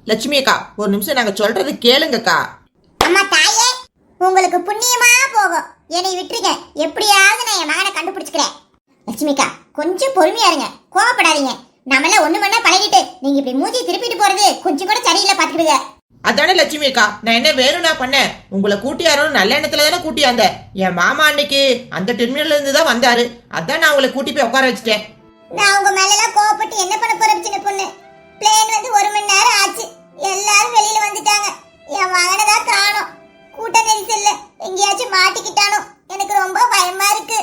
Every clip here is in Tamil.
லட்சுமி அக்கா ஒரு நிமிஷம் நாங்க சொல்றது கேளுங்கக்கா. அம்மா தாயே, உங்களுக்கு புண்ணியமா போகும். என்னை விட்டுருங்க, எப்படியாவது நான் என் மகனை கண்டுபிடிச்சுக்கிறேன். லட்சுமிக்கா கொஞ்சம் பொறுமையா இருங்க, கோவப்படாதீங்க. நம்மள ஒண்ணு மண்ணா பழகிட்டு நீங்க இப்படி மூஞ்சி திருப்பிட்டு போறது கொஞ்சம் கூட சரியில்லை, பாத்துக்கிடுங்க. அதானே லட்சுமி அக்கா, நான் என்ன வேணும்னா பண்ணேன்? உங்களை கூட்டியாரோன்னு நல்ல எண்ணத்துல தானே கூட்டியாந்த. என் மாமா அன்னைக்கு அந்த டெர்மினல்ல இருந்து தான் வந்தாரு, அதான் நான் உங்களை கூட்டி போய் உட்கார வச்சுட்டேன். நான் உங்க மேல எல்லாம் கோவப்பட்டு என்ன பண்ண போறேன் சின்ன பொண்ணு? பிளேன் வந்து 1 மணி நேரம் ஆச்சு, எல்லாரும் வெளியில வந்துட்டாங்க. என் மகனை தான் காணோம். கூட்ட நெரிசல்ல எங்கேயாச்சும் மாட்டிக்கிட்டானோ, எனக்கு ரொம்ப பயமா இருக்கு.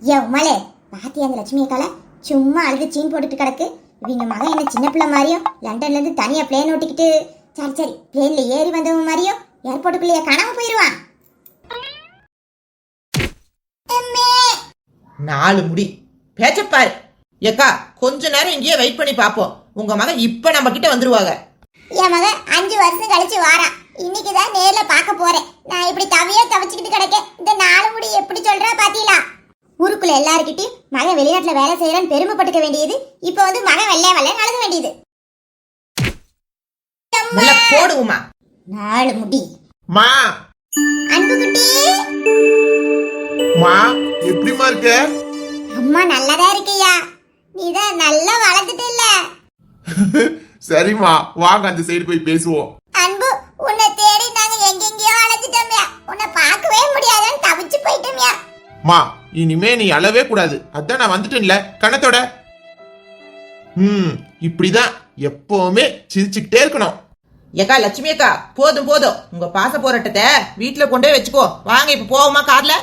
ஏன் உமாலே, பாத்தியா அந்த லட்சுமி அக்கால சும்மா அழுது சீன் போட்டுட்டு கிடக்கு. இவங்க மகன் என்ன சின்ன பிள்ளை மாதிரியும் லண்டன்ல இருந்து தனியா பிளேன் ஓட்டிக்கிட்டு சரி பிளேன்ல ஏறி வந்தவங்க மாதிரியும் ஏர்போர்ட்டுக்குள்ளேயே காணாம போயிருவான். 4 முடி பேச்சப்பாரு. ஏக்கா கொஞ்ச நேரம் இங்கேயே வெயிட் பண்ணி பாப்போம். உங்க மகன் இப்ப நம்ம கிட்ட வந்துருவாங்க. என் மகன் 5 வருஷம் கழிச்சு வாரான். இன்னைக்குதான் நேர்ல பார்க்க போறேன். நான் இப்படி தவிச்சுக்கிட்டு கிடக்கேன். இந்த 4 முடி எப்படி சொல்றா பாத்தீங்களா? ஊருக்குள்ள எல்லாருக்கிட்டையும் மகன் வெளிநாட்டுல வேலை செய்யறான்னு பெருமைப்பட்டுக்க வேண்டியது, இப்ப வந்து மகன் வெள்ளைய அழுக வேண்டியது. போடுவோமா 4 முடி. மா அன்பு குட்டி, மா எப்படிமா இருக்க? அம்மா நல்லதா இருக்கியா? நீதான் நல்லா வளர்ந்துட்டு இல்ல. சரிம்மா, வாங்க அந்த சைடு போய் பேசுவோம். அன்பு, உன்னை தேடி நாங்க எங்கெங்கயோ அழைச்சிட்டோம்யா. உன்னை பார்க்கவே முடியாதுன்னு தவிச்சு போயிட்டோம்யா. மா இனிமே நீ அழவே கூடாது, அதான் நான் வந்துட்டேன்ல கணத்தோட. இப்படிதான் எப்பவுமே சிரிச்சுக்கிட்டே இருக்கணும். ஏக்கா லட்சுமி அக்கா போதும் போதும், உங்க பாச போராட்டத்தை வீட்டுல கொண்டே வச்சுக்கோ. வாங்க இப்ப போவோமா கார்ல?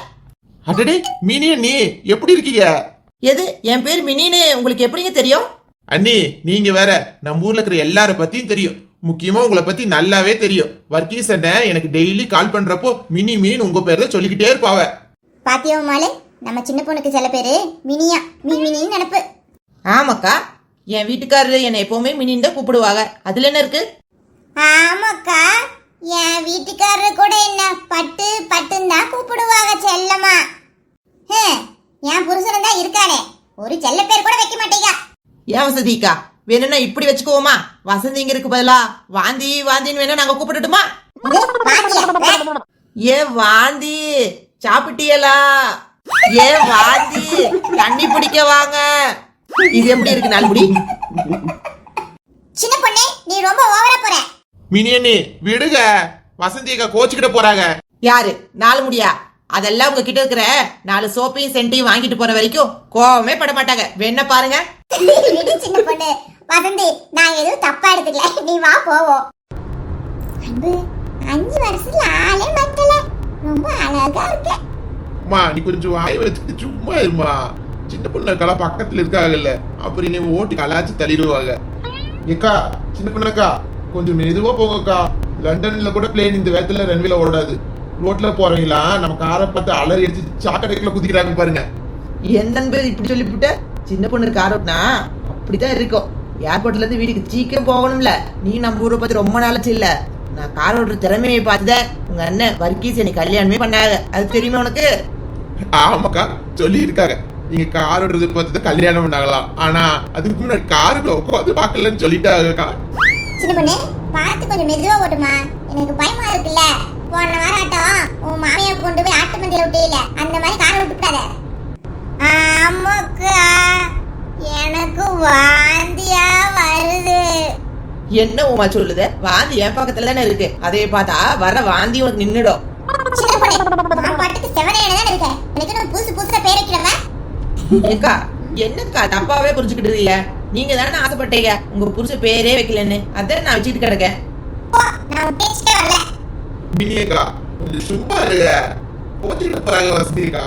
அடடே மினிய, நீ எப்படி இருக்கீங்க? எது என் பேர் மினின்னு உங்களுக்கு எப்படிங்க தெரியும்? அண்ணி நீங்க வேற, நம்ம ஊர்ல இருக்கிற எல்லார பத்தியும் தெரியும். முக்கியமா உங்களை பத்தி நல்லாவே தெரியும். வர்க்கீஸ் அண்ணன் எனக்கு டெய்லி கால் பண்றப்போ மினி மினின்னு உங்க பேர் தான் சொல்லிக்கிட்டே இருப்பாவ. பாத்தியா மாலே, நம்ம சின்ன பொண்ணுக்கு சில பேரு மினியா மினின்னு நினைப்பு. ஆமாக்கா, என் வீட்டுக்காரரு என்னை எப்பவுமே மினின்னு தான் கூப்பிடுவாங்க. அதுல என்ன இருக்கு? ஆமாக்கா, என் வீட்டுக்காரரு கூட என்ன பட்டு பட்டுன்னு தான் கூப்பிடுவாங்க செல்லமா. என் புருஷன் தான் இருக்கானே, ஒரு செல்ல பேர் கூட வைக்க மாட்டேங்க. ஏன் வசதிக்கா, வேணும்னா இப்படி வச்சுக்கோமா? வசந்திங்கிறதுக்கு பதிலா வாந்தி வாந்தின்னு வேணா நாங்க கூப்பிட்டுட்டுமா? ஏ வாந்தி சாப்பிட்டியலா? ஏ வாந்தி தண்ணி பிடிக்க வாங்க. இது எப்படி இருக்கு 4 முடி? சின்ன பொண்ணே, நீ ரொம்ப ஓவரா போற. மினியண்ணி விடுங்க, வசந்தியக்கா கோச்சுக்கிட்ட போறாங்க. யாரு 4 முடியா? அதெல்லாம் உங்க கிட்ட இருக்கிற 4 சோப்பையும் சென்ட்டையும் வாங்கிட்டு போற வரைக்கும் கோவமே பட மாட்டாங்க. வேணா பாருங்க. சின்ன பொண்ணு வசந்தி, நான் எதுவும் தப்பா எடுத்துக்கல, நீ வா போவோம். அன்பு, 5 வருஷத்துல ஆளே மாட்டல, ரொம்ப அழகா இருக்க. மா நீ கொஞ்சம் வாய் வச்சுட்டு சும்மா இருமா. சின்ன பொண்ணுக்கா பக்கத்துல இருக்காங்கல்ல, அப்புறம் நீ ஓட்டி கலாச்சு தள்ளிடுவாங்க. ஏக்கா சின்ன பொண்ணுக்கா கொஞ்சம் மெதுவா போங்கக்கா. லண்டன்ல கூட பிளேன் இந்த வேகத்துல ரன்வேல ஓடாது. ரோட்ல போறீங்களா, நம்ம காரை பார்த்து அலறி அடிச்சு சாக்கடைக்குள்ள குதிக்கிறாங்க பாருங்க. எந்த பேர் இப்படி சொல்லிவிட்ட? சின்ன பொண்ணு கார் ஓட்டினா அப்படிதான் இருக்கும். ஏர்போர்ட்ல இருந்து வீட்டுக்கு சீக்கிரம் போகணும்ல. நீ நம்ம ஊரை பத்தி ரொம்ப நாளாச்சு இல்ல. நான் கார் ஓட்டுற திறமையை பார்த்துதான் உங்க அண்ணன் வர்க்கீஸ் எனக்கு கல்யாணமே பண்ணாங்க. அது தெரியுமா உனக்கு? ஆமாக்கா சொல்லி இருக்காங்க, நீங்க கார் ஓடுறது பார்த்து கல்யாணம் பண்ணாங்களாம். ஆனா அதுக்கு முன்னாடி காருக்குள்ள உட்காந்து பாக்கலன்னு சொல்லிட்டாங்கக்கா. சின்ன பொண்ணு பார்த்து கொஞ்சம் மெதுவா ஓட்டுமா, எனக்கு பயமா இருக்குல்ல. போன வாரம் ஆட்டம் உன் மாமியை கொண்டு போய் ஆட்டு மந்தியில விட்டே, அந்த மாதிரி காரை விட்டுப்படாத. ஆமாக்கா, எனக்கு வாந்தியா வருது. என்ன உமா சொல்லுது? வாந்தி என் பக்கத்துல தானே இருக்கு. அதே பார்த்தா வர வாந்தி உனக்கு நின்னுடும். சின்ன பொண்ணு, நான் பாட்டுக்கு செவனேன தான் இருக்கேன். எனக்கு நான் புதுசு புதுசா பேர் வைக்கிறவா. ஏக்கா என்னக்கா தப்பாவே புரிஞ்சுக்கிட்டு இருக்கீங்க? நீங்க தானே ஆசைப்பட்டீங்க உங்க புருஷ பேரே வைக்கலன்னு, அதான் நான் வச்சுட்டு கிடக்கேன். நான் பேசிட்டே வரல. மினியக்கா கொஞ்சம் சும்மா இருங்க, கோச்சுக்கிட்டு போறாங்க வசதிக்கா.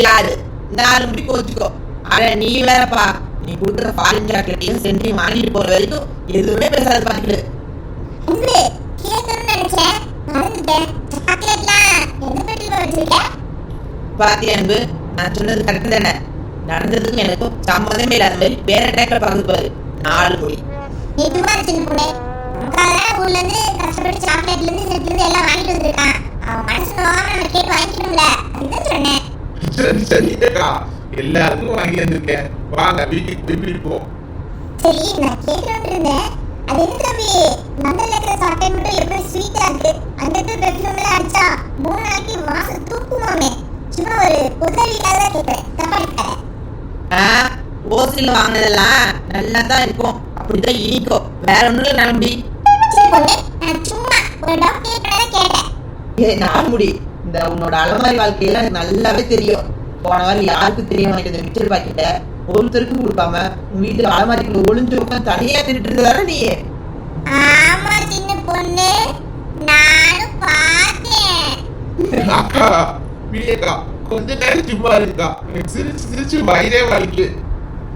யாரு 4 முடி கோச்சுக்கோ. அட நீ வேறப்பா, நீ கொடுக்குற ஃபாரின் சாக்லேட்டையும் சென்ட்டையும் வாங்கிட்டு போற வரைக்கும் எதுவுமே பேசாது பாத்துக்கிட்டு. அன்பு, கேட்கணும்னு நினைச்சேன், மறந்துட்டேன். சாக்லேட்லாம் எந்த பெட்டில வச்சிருக்க? பாத்தியா அன்பு, நான் சொன்னது கரெக்ட் தானே? நடந்ததுக்கும் எனக்கும் சம்மதமே இல்லாத மாதிரி வேற டேக்ல பார்க்க பாரு. 4 முடி. நிஜமா சின்ன பொண்ணு, ஊர்ல இருந்து கஷ்டப்பட்டு சாக்லேட்ல இருந்து செட்ல இருந்து எல்லாம் வாங்கிட்டு வந்திருக்கான். அவன் மனசு நோகாம நம்ம கேட்டு வாங்கிக்கணும்ல, அதுதான் சொன்னேன். சரி சரிக்கா, எல்லாருக்கும் வாங்கி வந்திருக்கேன். வாங்க வீட்டுக்கு போய் போ. சரி, நான் கேட்கணும்னு இருந்தேன். அது என்ன தம்பி, க்ரோசரியில் வாங்கினதெல்லாம் நல்லா தான் இருக்கும், அப்படிதான் இனிக்கும். வேற ஒன்றும் இல்லை நம்பி. சின்ன பொண்ணு, நான் சும்மா ஒரு டவுட் கேட்டேன். நான்முடி, இந்த உன்னோட அலமாரி வாழ்க்கையில எனக்கு நல்லாவே தெரியும். போன வாரம் யாருக்கும் தெரியும் எனக்கு இந்த மிச்சர் பாக்கெட்ட ஒருத்தருக்கும் கொடுக்காம உன் வீட்டுல அலமாரிக்குள்ள ஒளிஞ்சு உட்காந்து தனியா தின்னுட்டு இருக்காரு நீ. ஆமா சின்ன பொண்ணு, நானும் பார்த்தேன். அக்கா பிரியக்கா கொஞ்ச நேரம் சும்மா இருக்கா, எனக்கு சிரிச்சு சிரிச்சு வயிறே வலிக்கு.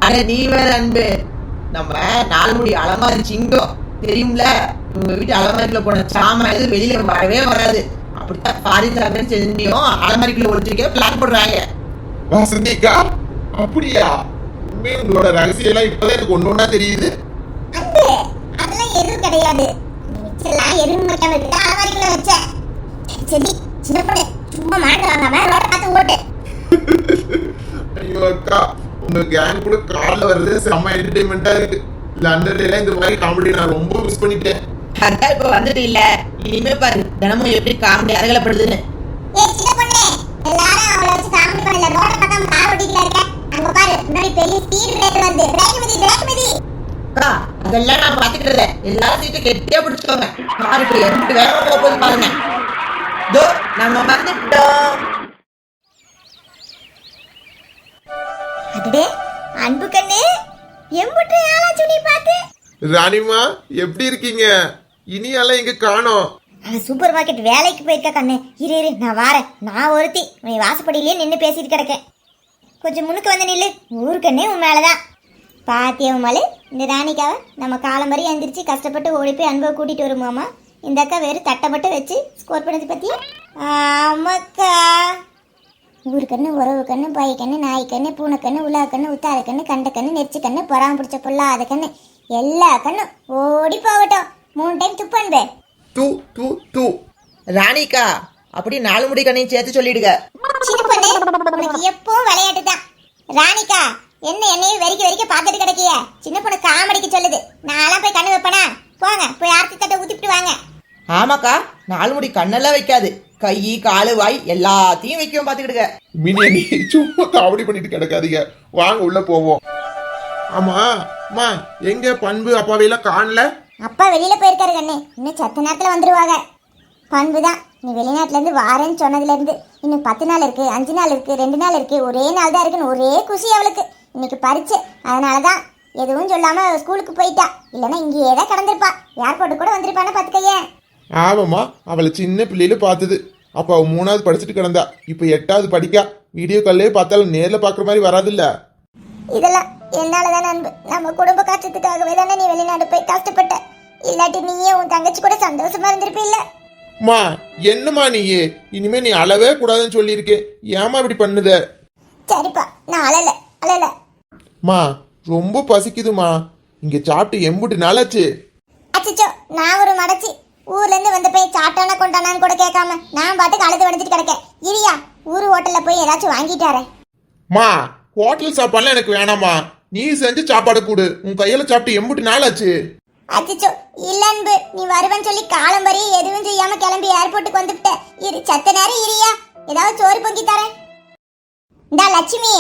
ஆனா நீ வேற அன்பு, நம்ம நாலுமுடி அலமாரி சிங்கம் தெரியும்ல. உங்க வீட்டு அலமாரிக்குள்ள போன சாமான் எதுவும் வெளியில வரவே வராது. அப்படித்தான் ஃபாரின் சாப்பிட்டு செஞ்சியும் அலமாரிக்குள்ள ஒழிச்சிருக்க பிளான் போடுறாங்க. வசந்திக்கா அப்படியா? உண்மையா உங்களோட ரகசியம் எல்லாம் இப்பதான் எனக்கு ஒண்ணு தெரியுது. அன்பு, அதெல்லாம் எதுவும் கிடையாது. மிச்செல்லாம் எதுவும் வைக்காம இருக்கு, அலமாரிக்குள்ள வச்சேன். சரி சின்ன பொண்ணு, சும்மா மாட்டு வாங்காம ரோட்டை பார்த்து ஓட்டு. ஐயோ அக்கா, உங்க கேங் கூட கார்ல வர்றது செம்ம என்டர்டைன்மெண்டா இருக்கு. லண்டன்ல இந்த மாதிரி காமெடி நான் ரொம்ப மிஸ் பண்ணிட்டேன். அதான் இப்ப வந்துட்டு இல்ல, இனிமே பாரு தினமும் எப்படி காமெடி அரகலப்படுதுன்னு. ஏய் சின்ன பொண்ணு, எல்லாரும் அவளை வச்சு காமெடி பண்ணல. ரோட்டை பார்க்காம கார் ஓட்டிட்டு இருக்க. அங்க பாரு, முன்னாடி பெரிய ஸ்பீட் பிரேக்கர் வந்து பிரேக் மிதி. அக்கா அதெல்லாம் நான் பாத்துக்கிட்டது, எல்லாரும் சீட்டை கெட்டியா பிடிச்சுக்கோங்க. காருக்கு எம்பிட்டு வேகமா போகுது பாருங்க. இதோ நம்ம வந்துட்டோம். அடடே அன்பு கண்ணு, எம்புட்டு ஆளாச்சு நீ பாத்து. ராணிமா எப்படி இருக்கீங்க? இனியெல்லாம் இங்க காணோம். அவன் சூப்பர் மார்க்கெட் வேலைக்கு போயிருக்கா கண்ணு. இரு நான் வாரேன். நான் ஒருத்தி உன்னை வாசப்படியிலே நின்று பேசிட்டு கிடக்கேன். கொஞ்சம் முன்னுக்கு வந்து நில்லு. ஊருக்கண்ணே உன் மேலதான் பாத்தியவமாலு. இந்த ராணிக்காவை நம்ம காலம்பரி எந்திரிச்சு கஷ்டப்பட்டு ஓடி போய் அன்பை கூட்டிட்டு வருமாமா. இந்த அக்கா வெறும் தட்டை மட்டும் வச்சு ஸ்கோர் பண்ணது பத்தியா? ஆமாக்கா. ஊருக்கண்ணு, உறவு கண்ணு, பாய் கண்ணு, நாய் கண்ணு, பூனை கண்ணு, உலா கண்ணு, உத்தார கண்ணு, கண்ட கண்ணு, நெரிச்சு கண்ணு, பொறாம பிடிச்ச பொல்லாத கண்ணு, எல்லா கண்ணும் ஓடி போகட்டும். 3 டைம் துப்பு அன்பு. தூ தூ தூ. ராணிக்கா அப்படி 4 முடி கண்ணையும் சேர்த்து சொல்லிடுங்க. சின்ன பொண்ணு, உனக்கு எப்பவும் விளையாட்டு தான். ராணிக்கா என்னையும் வெறிக்க பார்த்துட்டு கிடக்கிய. சின்ன பொண்ணு காமெடிக்கு சொல்லுது. நான்லாம் போய் கண்ணு வைப்பனா? போங்க போய் ஆர்த்தி தட்டை ஊத்திட்டு வாங்க. ஆமாக்கா, 4 முடி கண்ணெல்லாம் வைக்காது, கை காலு வாய் எல்லாத்தையும் வைக்கும் பாத்துக்கிடுங்க. மினியா நீ சும்மா காமெடி பண்ணிட்டு கிடக்காதீங்க, வாங்க உள்ள போவோம். ஆமா அம்மா, எங்க பண்பு அப்பாவையெல்லாம் காணல? அப்பா வெளியில போயிருக்காரு கண்ணு. இன்னும் சத்த நேரத்துல வந்துருவாங்க. பண்புதான் நீ வெளிநாட்டுல இருந்து வாரேன்னு சொன்னதுல இருந்து இன்னும் 10 நாள் இருக்கு, 5 நாள் இருக்கு, 2 நாள் இருக்கு, ஒரே நாள் தான் இருக்குன்னு ஒரே குஷி அவளுக்கு. இன்னைக்கு பறிச்சு, அதனாலதான் எதுவும் சொல்லாம ஸ்கூலுக்கு போயிட்டா. இல்லைன்னா இங்கேயே தான் கிடந்திருப்பா. ஏர்போர்ட்டு கூட வந்திருப்பான்னு பாத்துக்கையே. ஆமாம்மா, அவளை சின்ன பிள்ளையில பார்த்தது. அப்ப அவ 3வது படிச்சுட்டு கிடந்தா, இப்ப 8வது படிக்கா. வீடியோ கால்லே பார்த்தாலும் நேர்ல பாக்குற மாதிரி வராதுல்ல. இதெல்லாம் என்னாலதான் அன்பு. நம்ம குடும்ப கஷ்டத்துக்காகவே தானே நீ வெளிநாடு போய் கஷ்டப்பட்ட. இல்லாட்டி நீயே உன் தங்கச்சி கூட சந்தோஷமா இருந்திருப்பில்ல. மா என்னம்மா நீயே, இனிமே நீ அழவே கூடாதுன்னு சொல்லியிருக்கேன், ஏமா இப்படி பண்ணுத? சரிப்பா, நான் அழல. மா ரொம்ப பசிக்குதுமா, இங்க சாப்பிட்டு எம்புட்டு நாளாச்சு. அச்சோ, நான் ஒரு மடச்சி ஊர்ல இருந்து வந்த போய் சாட்டானா கொண்டானான்னு கூட கேட்காம நான் பாட்டுக்கு அழுது வடிச்சிட்டு கிடக்கேன். இரியா, ஊரு ஹோட்டல்ல போய் ஏதாச்சும் வாங்கிட்டாரே. மா ஹோட்டல் சாப்பாடுலாம் எனக்கு வேணாமா, நீ செஞ்சு சாப்பாடு கூடு. உன் கையில சாப்பிட்டு எம்புட்டு நாளாச்சு. அச்சோ இல்ல அன்பு, நீ வருவன்னு சொல்லி காலம் வரைய எதுவும் செய்யாம கிளம்பி ஏர்போர்ட்டுக்கு வந்துவிட்ட. இரு சத்த நேரம் இரியா, ஏதாவது சோறு பொங்கி தரேன். இந்த லட்சுமி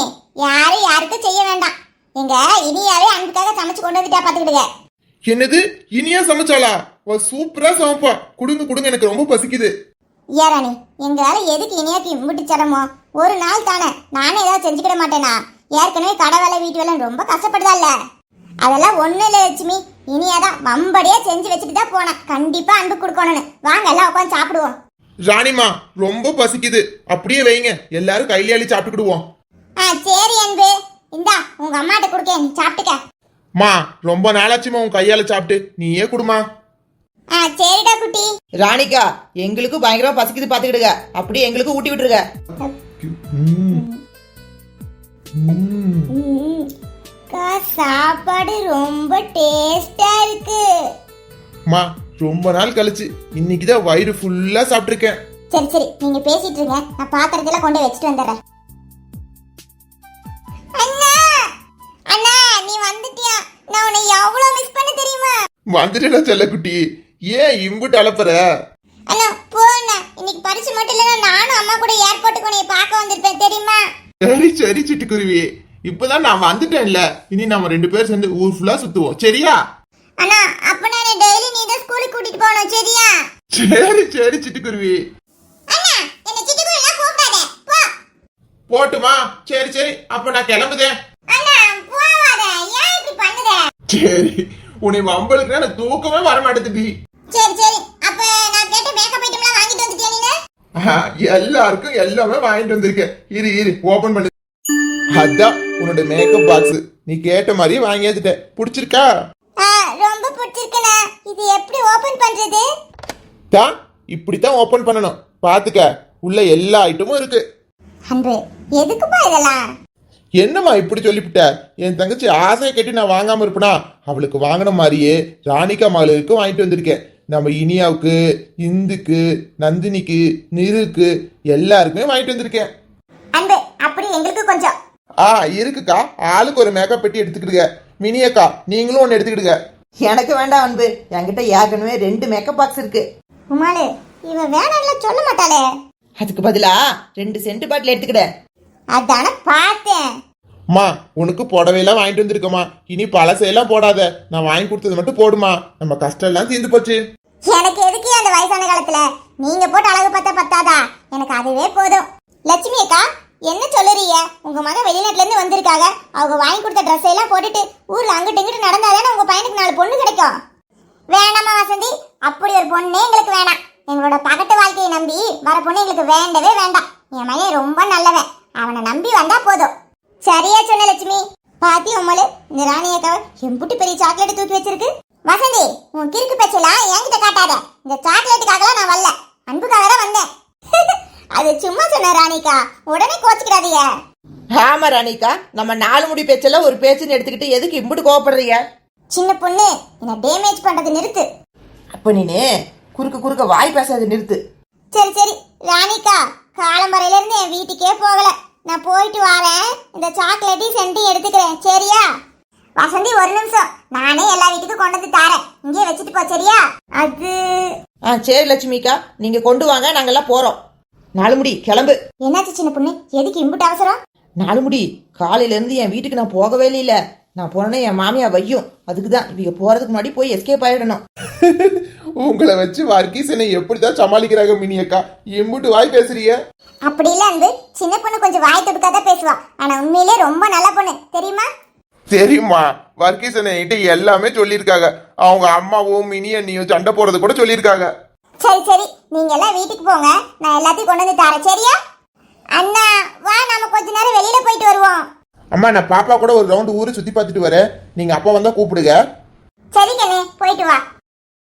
யாருக்கும் செய்ய வேண்டாம். எங்க இனியாவே அன்புக்காக சமைச்சு கொண்டு வந்துட்டா பாத்துக்கிடுங்க. என்னது, இனியா சமைச்சாளா? சூப்பரா சமைப்பா, குடுங்க எனக்கு ரொம்ப பசிக்குது. ஏராணி, எங்களால எதுக்கு இனியாக்கு இம்பிட்டு சிரமம்? ஒரு நாள் தானே, நானே ஏதாவது செஞ்சுக்கிட மாட்டேனா? ஏற்கனவே கடை வேலை வீட்டு வேலை ரொம்ப கஷ்டப்படுதால்ல. அதெல்லாம் ஒண்ணும் இல்லை லட்சுமி, இனியாதான் வம்படியா செஞ்சு வச்சுட்டு தான் போனேன். கண்டிப்பா அன்பு கொடுக்கணும்னு. வாங்க எல்லாம் உட்காந்து சாப்பிடுவோம். ராணிமா ரொம்ப பசிக்குது, அப்படியே வைங்க, எல்லாரும் கையில அள்ளி சாப்பிட்டுக்கிடுவோம். சரி அன்பு, இந்தா உங்க அம்மாட்ட கொடுக்க, நீ சாப்பிட்டுக்க. மா ரொம்ப நாளாச்சுமா உன் கையால சாப்பிட்டு, நீயே குடுமா. சரிடா குட்டி. ராணிக்கா எங்களுக்கும் பயங்கரமா பசிக்குது பாத்துக்கிடுங்க, அப்படியே எங்களுக்கு ஊட்டி விட்டுருங்க. சாப்பாடு ரொம்ப டேஸ்டா இருக்கு. மா ரொம்ப நாள் கழிச்சு இன்னைக்குதான் வயிறு ஃபுல்லா சாப்பிட்டுருக்கேன். சரி நீங்க பேசிட்டு இருங்க, நான் பாத்திரத்தெல்லாம் கொண்டு வச்சுட்டு வந்துடுறேன். அண்ணா நீ வந்துட்டியா? நான் உன்னை எவ்வளவு மிஸ் பண்ண தெரியுமா? வந்துட்டா செல்லக்குட்டி, ஏன் இம்புட்டு அலப்பற? அண்ணா போண்ணா, இன்னைக்கு பரிசு மட்டும் இல்லைன்னா நானும் அம்மா கூட ஏர்போர்ட்டுக்கு உன்னை பார்க்க வந்திருப்பேன் தெரியுமா? சரி சிட்டுக்குருவி, இப்பதான் நான் வந்துட்டேன்ல, இனி நம்ம 2 பேரும் சேர்ந்து ஊர் ஃபுல்லா சுத்துவோம், சரியா? அண்ணா அப்ப நான் டெய்லி நீ தான் ஸ்கூலுக்கு கூட்டிட்டு போகணும் சரியா? சரி சரி சிட்டுக்குருவி. அண்ணா என்ன சிட்டுக்குருவிலாம் கூப்பிடாத போ. போட்டுமா? சரி சரி, அப்ப நான் கிளம்புதேன். அண்ணா போவாத, ஏன் இப்படி பண்ணுத? சரி, உன்னை வம்பளுக்கு எனக்கு தூக்கமே வர மாட்டேங்குது. சரி சரி, அப்ப நான் கேட்ட மேக்கப் ஐட்டம்லாம் வாங்கிட்டு வந்துட்டியா நீ? எல்லாருக்கும் எல்லாமே வாங்கிட்டு வந்திருக்கேன். இரு இரு ஓபன் பண்ணு. அதான் உன்னோட மேக்கப் பாக்ஸ், நீ கேட்ட மாதிரியே வாங்கியாச்சுட்டேன். பிடிச்சிருக்கா? ரொம்ப பிடிச்சிருக்குண்ணா. இது எப்படி ஓபன் பண்றது? தான் இப்படித்தான் ஓபன் பண்ணணும். பாத்துக்க, உள்ள எல்லா ஐட்டமும் இருக்கு. அன்பு எதுக்குப்பா இதெல்லாம்? என்னம்மா இப்படி சொல்லிவிட்ட? என் தங்கச்சி ஆசையை கட்டி நான் வாங்காம இருப்பனா? அவளுக்கு வாங்கின மாதிரியே ராணிகா மகளுக்கு வாங்கிட்டு வந்திருக்கேன். நம்ம இனியாவுக்கு, இந்துக்கு, நந்தினிக்கு, நிருக்கு எல்லாருக்குமே வாங்கிட்டு வந்திருக்கேன். அன்பு அப்படி எங்களுக்கு கொஞ்சம். இருக்குக்கா, ஆளுக்கு ஒரு மேக்கப் பெட்டி எடுத்துக்கிடுங்க. மினியக்கா நீங்களும் ஒன்னு எடுத்துக்கிடுங்க. எனக்கு வேண்டாம் அன்பு, என்கிட்ட ஏற்கனவே 2 மேக்கப் பாக்ஸ் இருக்கு. உமாலு இவ வேணாம்ல சொல்ல மாட்டாளே. அதுக்கு பதிலா 2 சென்ட் பாட்டில் எடுத்துக்கிட. அதான பார்த்தேன். அம்மா உனக்கு புடவையெல்லாம் வாங்கிட்டு வந்திருக்கம்மா. இனி பழசையெல்லாம் போடாத, நான் வாங்கி கொடுத்தது மட்டும் போடுமா. நம்ம கஷ்டம் எல்லாம் தீர்ந்து போச்சு. எனக்கு எதுக்கு அந்த வயசான காலத்துல நீங்க போட்டு அழகு பார்த்தா பத்தாதா? எனக்கு அதுவே போதும். லட்சுமி அக்கா என்ன சொல்லுறீங்க? உங்க மகன் வெளிநாட்டுல இருந்து வந்திருக்காங்க. அவங்க வாங்கி கொடுத்த ட்ரெஸ் எல்லாம் போட்டுட்டு ஊர்ல அங்கிட்டு இங்கிட்டு நடந்தாதானே உங்க பையனுக்கு 4 பொண்ணு கிடைக்கும். வேணாமா வசந்தி, அப்படி ஒரு பொண்ணே எங்களுக்கு வேணாம். எங்களோட பகட்டு வாழ்க்கையை நம்பி வர பொண்ணு எங்களுக்கு வேண்டவே வேண்டாம். என் மகன் ரொம்ப நல்லவன், அவனை நம்பி வந்தா போதும். சரியா சொன்ன லட்சுமி. பாத்தி உம்மளு, இந்த ராணி அக்காவை எம்புட்டு பெரிய சாக்லேட் தூக்கி வச்சிருக்கு. வசந்தி உன் கிறுக்கு பேச்செல்லாம் என்கிட்ட காட்டாத. இந்த சாக்லேட்டுக்காகலாம் நான் வரல, அன்புக்காக தான் வந்தேன். அது சும்மா சொன்ன ராணிக்கா, உடனே கோச்சுக்கிறாதீங்க. ஆமா ராணிகா, நம்ம 4 முடி பேச்செல்லாம் ஒரு பேச்சுன்னு எடுத்துக்கிட்டு எதுக்கு இம்புட்டு கோவப்படுறீங்க? சின்ன பொண்ணு என்ன டேமேஜ் பண்றது நிறுத்து. அப்ப நீனு குறுக்க வாய் பேசாத நிறுத்து. சரி சரி ராணிக்கா, காலம்பரையில இருந்து என் வீட்டுக்கே போகல. நான் போயிட்டு வரேன். இந்த சாக்லேட்டையும் சென்ட்டையும் எடுத்துக்கிறேன் சரியா? வசந்தி ஒரு நிமிஷம், நானே எல்லா வீட்டுக்கும் கொண்டு வந்து தாரேன், இங்கே வச்சுட்டு போ சரியா? அது சரி லட்சுமிக்கா, நீங்க கொண்டு வாங்க, நாங்கெல்லாம் போறோம். 4 முடி கிளம்பு. என்னாச்சு சின்ன பொண்ணு, எதுக்கு இம்புட்டு அவசரம்? 4 முடி, காலையில இருந்து என் வீட்டுக்கு நான் போகவே இல்ல. நான் போனேன்னா என் மாமியா வையும். அதுக்குதான் இவங்க போறதுக்கு முன்னாடி போய் எஸ்கேப் ஆயிடணும். உங்களை வச்சு வர்க்கீசனை எப்படிதான் சமாளிக்கிறாங்க மினியக்கா? எம்புட்டு வாய் பேசுறீங்க? அப்படி இல்ல அன்பு, சின்ன பொண்ணு கொஞ்சம் வாய் துடுக்காதான் பேசுவா. ஆனா உண்மையிலே ரொம்ப நல்ல பொண்ணு தெரியுமா? தெரியுமா, வர்க்கீசனை கிட்ட எல்லாமே சொல்லியிருக்காங்க. அவங்க அம்மாவும் மினியண்ணியும் சண்டை போறது கூட சொல்லியிருக்காங்க. சரி சரி, நீங்க எல்லாம் வீட்டுக்கு போங்க, நான் எல்லாத்தையும் கொண்டு வந்து தரேன் சரியா? அண்ணா வா, நாம கொஞ்ச நேரம் வெளியில போயிட்டு வருவோம். அம்மா நான் பாப்பா கூட ஒரு ரவுண்ட் ஊரை சுத்தி பார்த்துட்டு வரேன், நீங்க அப்பா வந்தா கூப்பிடுங்க. சரி கண்ணே, போயிட்டு வா.